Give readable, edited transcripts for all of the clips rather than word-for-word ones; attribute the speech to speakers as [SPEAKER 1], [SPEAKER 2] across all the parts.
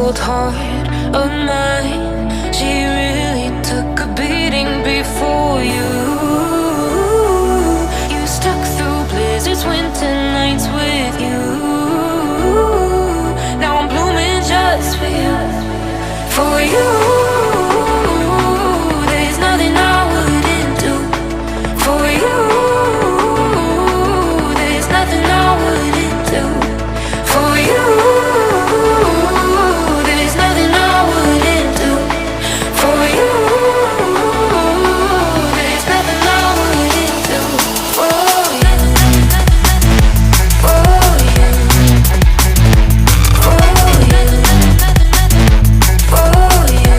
[SPEAKER 1] cold heart of mine. She really took a beating before you. You stuck through blizzards, winter nights with you. Now I'm blooming just for you, for you. There's nothing I wouldn't do for you. There's nothing I wouldn't do for you. There's nothing I wouldn't do for you. There's nothing I wouldn't do for you. For you. For you. For you.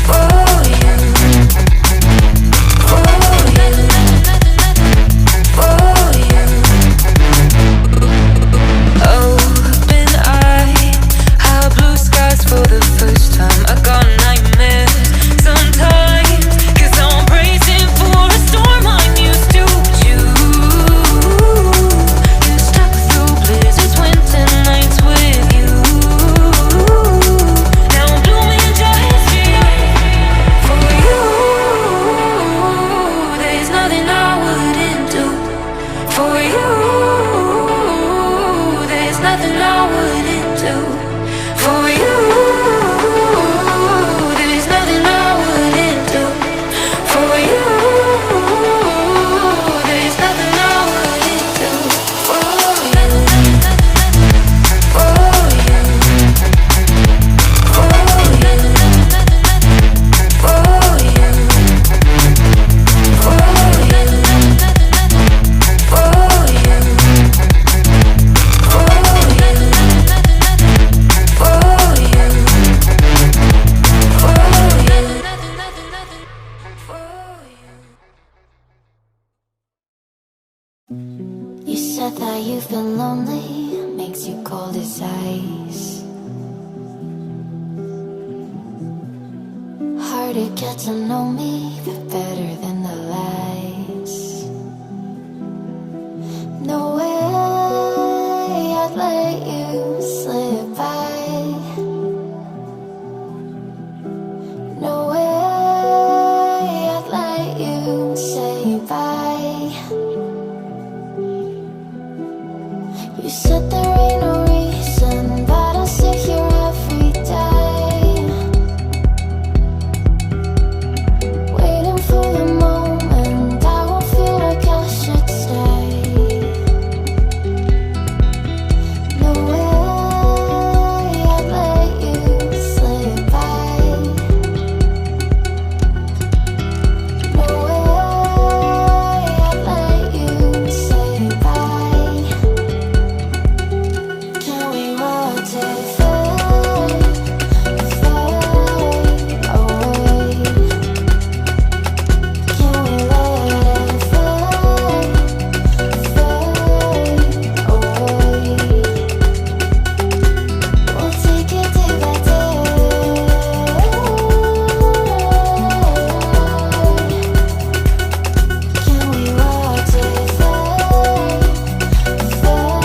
[SPEAKER 1] For you. For you. Open eye, high blue skies for the first time. I got nightmares sometimes, 'cause I'm bracing for a storm I'm used to. You stuck through blizzards, winter nights with you. Now I'm blooming just for you. There's nothing I wouldn't do for you. There's nothing I wouldn't do for you. There's nothing I wouldn't do for you. There's nothing I wouldn't do for you. For you. For you. For you. For you. For you.
[SPEAKER 2] You said that you've been lonely, makes you cold as ice. Hard to get to know me, but better than the lies. No way I'd let you slip by. No way I'd let you say bye. You said there ain't no reason, but I'll sit here every day, waiting for the moment I won't feel like I should stay. No way I'd let you slip by. No way I'd let you say bye. Can we watch it fade, fade away? Can we let it fade, fade away? We'll take it day by day. Can we watch it fade, fade away?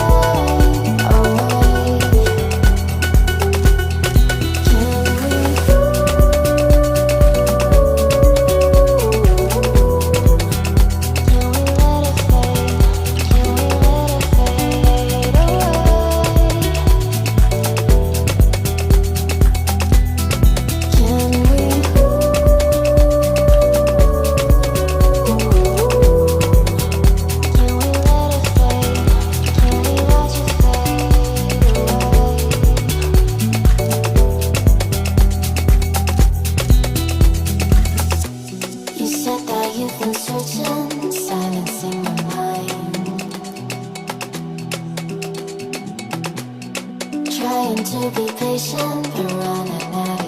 [SPEAKER 2] You said that you've been searching, silencing your mind, trying to be patient but running out